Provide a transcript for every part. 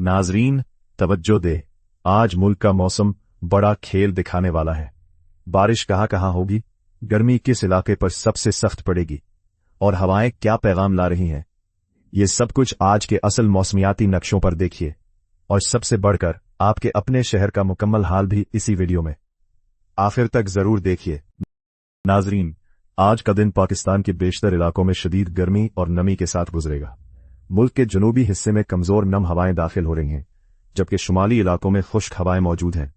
नाजरीन तवज्जो दे, आज मुल्क का मौसम बड़ा खेल दिखाने वाला है। बारिश कहाँ कहाँ होगी, गर्मी किस इलाके पर सबसे सख्त पड़ेगी और हवाएं क्या पैगाम ला रही हैं, ये सब कुछ आज के असल मौसमियाती नक्शों पर देखिए। और सबसे बढ़कर आपके अपने शहर का मुकम्मल हाल भी इसी वीडियो में आखिर तक जरूर देखिए। नाजरीन, आज का दिन पाकिस्तान के बेशतर इलाकों में शदीद गर्मी और नमी के साथ गुजरेगा। मुल्क के जनूबी हिस्से में कमजोर नम हवाएं दाखिल हो रही हैं, जबकि शुमाली इलाकों में खुश्क हवाएं मौजूद हैं।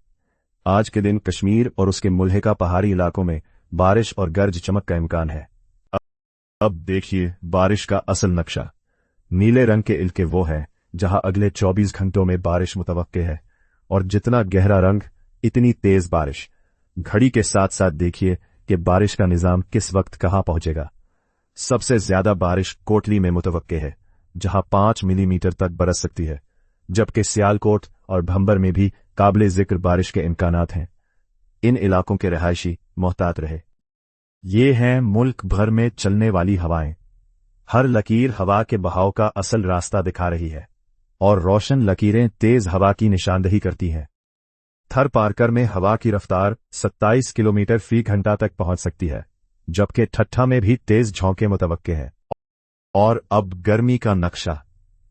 आज के दिन कश्मीर और उसके मुल्हिका पहाड़ी इलाकों में बारिश और गरज चमक का इम्कान है। अब देखिए बारिश का असल नक्शा। नीले रंग के इलाके वो हैं जहां अगले 24 घंटों में बारिश मुतवक्के है, और जितना गहरा रंग इतनी तेज बारिश। घड़ी के साथ साथ देखिए कि बारिश का निजाम किस वक्त कहां पहुंचेगा। सबसे ज्यादा बारिश कोटली में मुतवक्के है, जहां 5 मिलीमीटर तक बरस सकती है, जबकि सियालकोट और भंबर में भी काबिले जिक्र बारिश के इम्कानात हैं। इन इलाकों के रहायशी मोहतात रहे। ये हैं मुल्क भर में चलने वाली हवाएं। हर लकीर हवा के बहाव का असल रास्ता दिखा रही है, और रोशन लकीरें तेज हवा की निशानदही करती हैं। थर पारकर में हवा की रफ्तार 27 किलोमीटर फी घंटा तक पहुंच सकती है, जबकि ठट्ठा में भी तेज झोंके मुतवक्के हैं। और अब गर्मी का नक्शा।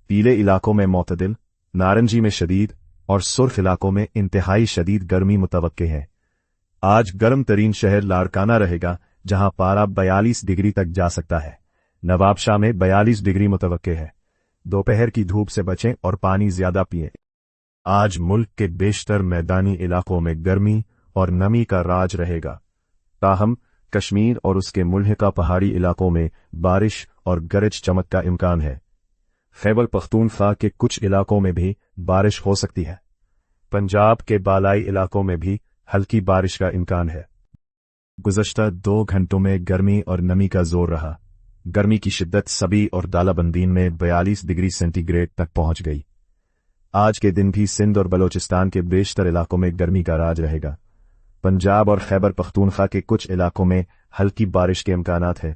पीले इलाकों में मोतदिल, नारंगी में शदीद और सुर्ख इलाकों में इंतहाई शदीद गर्मी मुतवक्के है। आज गर्म तरीन शहर लाड़काना रहेगा, जहां पारा 42 डिग्री तक जा सकता है। नवाबशाह में 42 डिग्री मुतवक्के है। दोपहर की धूप से बचें और पानी ज्यादा पिएं। आज मुल्क के बेशतर मैदानी इलाकों में गर्मी और नमी का राज रहेगा, ताहम कश्मीर और उसके मुल्हिका पहाड़ी इलाकों में बारिश और गरज चमक का इम्कान है। खैबर पख्तूनख्वा के कुछ इलाकों में भी बारिश हो सकती है। पंजाब के बालाई इलाकों में भी हल्की बारिश का इम्कान है। गुज़श्ता 2 घंटों में गर्मी और नमी का जोर रहा। गर्मी की शिद्दत सबी और दालाबंदीन में 42 डिग्री सेंटीग्रेड तक पहुंच गई। आज के दिन भी सिंध और बलोचिस्तान के बेशतर इलाकों में गर्मी का राज रहेगा। पंजाब और खैबर पख्तूनख्वा के कुछ इलाकों में हल्की बारिश के इम्कानात है।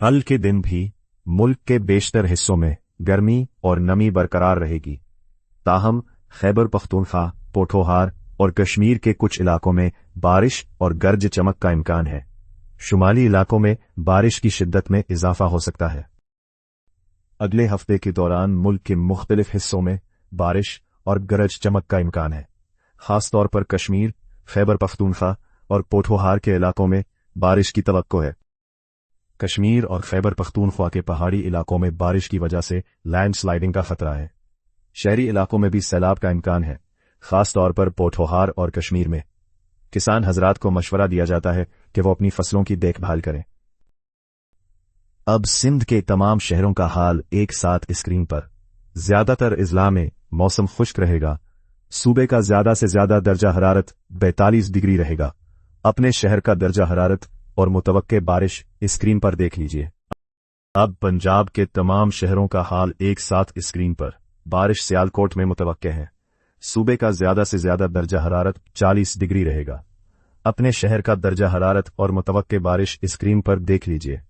कल के दिन भी मुल्क के बेशतर हिस्सों में गर्मी और नमी बरकरार रहेगी, ताहम खैबर पख्तूनख्वा, पोठोहार और कश्मीर के कुछ इलाकों में बारिश और गरज चमक का इम्कान है। शुमाली इलाकों में बारिश की शिद्दत में इजाफा हो सकता है। अगले हफ्ते के दौरान मुल्क के मुख्तलिफ हिस्सों में बारिश और गरज चमक का इम्कान है। खासतौर पर कश्मीर, खैबर पख्तूनख्वा और पोठोहार के इलाकों में बारिश की तवक्को है। कश्मीर और खैबर पख्तूनख्वा के पहाड़ी इलाकों में बारिश की वजह से लैंडस्लाइडिंग का खतरा है। शहरी इलाकों में भी सैलाब का इम्कान है, खासतौर पर पोठोहार और कश्मीर में। किसान हजरात को मशवरा दिया जाता है कि वो अपनी फसलों की देखभाल करें। अब सिंध के तमाम शहरों का हाल एक साथ स्क्रीन पर। ज्यादातर अजला में मौसम खुश्क रहेगा। सूबे का ज्यादा से ज्यादा दर्जा हरारत 42 डिग्री रहेगा। अपने शहर का दर्जा हरारत और मुतवक्के बारिश स्क्रीन पर देख लीजिए। अब पंजाब के तमाम शहरों का हाल एक साथ स्क्रीन पर। बारिश सियालकोट में मुतवक्के है। सूबे का ज्यादा से ज्यादा दर्जा हरारत 40 डिग्री रहेगा। अपने शहर का दर्जा हरारत और मुतवक्के बारिश स्क्रीन पर देख लीजिए।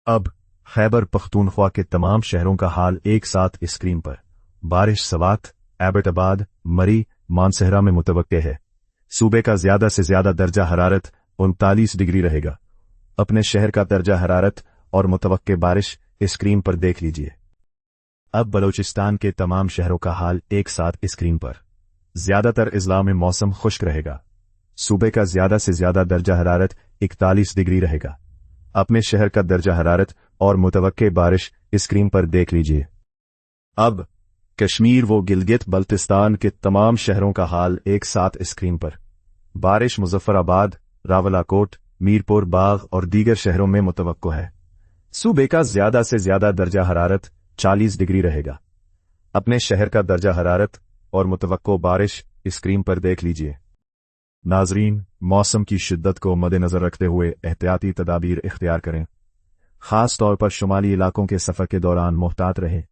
अब खैबर पख्तूनख्वा के तमाम शहरों का हाल एक साथ स्क्रीन पर। बारिश सवात, एबटाबाद, मरी, मानसहरा में मुतवक्के है। सूबे का ज्यादा से ज्यादा दर्जा हरारत 39 डिग्री रहेगा। अपने शहर का दर्जा हरारत और मुतवक्के बारिश स्क्रीन पर देख लीजिए। अब बलोचिस्तान के तमाम शहरों का हाल एक साथ स्क्रीन पर। ज्यादातर अजला में मौसम खुश्क रहेगा। सूबे का ज्यादा से ज्यादा दर्जा हरारत 41 डिग्री रहेगा। अपने शहर का दर्जा हरारत और मुतवक्के बारिश स्क्रीन पर देख लीजिए। अब कश्मीर व गिलगित बल्तिस्तान के तमाम शहरों का हाल एक साथ स्क्रीन पर। बारिश मुजफ्फराबाद, रावलाकोट, मीरपुर बाग और दीगर शहरों में मुतवक्को है। सूबे का ज्यादा से ज्यादा दर्जा हरारत 40 डिग्री रहेगा। अपने शहर का दर्जा हरारत और मुतवक्को बारिश स्क्रीन पर देख लीजिए। नाजरीन, मौसम की शिद्दत को मद्देनजर रखते हुए एहतियाती तदाबीर इख्तियार करें। खास तौर पर शुमाली इलाकों के सफर के दौरान मोहतात रहें।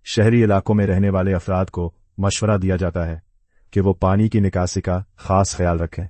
शहरी इलाकों में रहने वाले अफराद को मशवरा दिया जाता है कि वो पानी की निकासी का खास ख्याल रखें।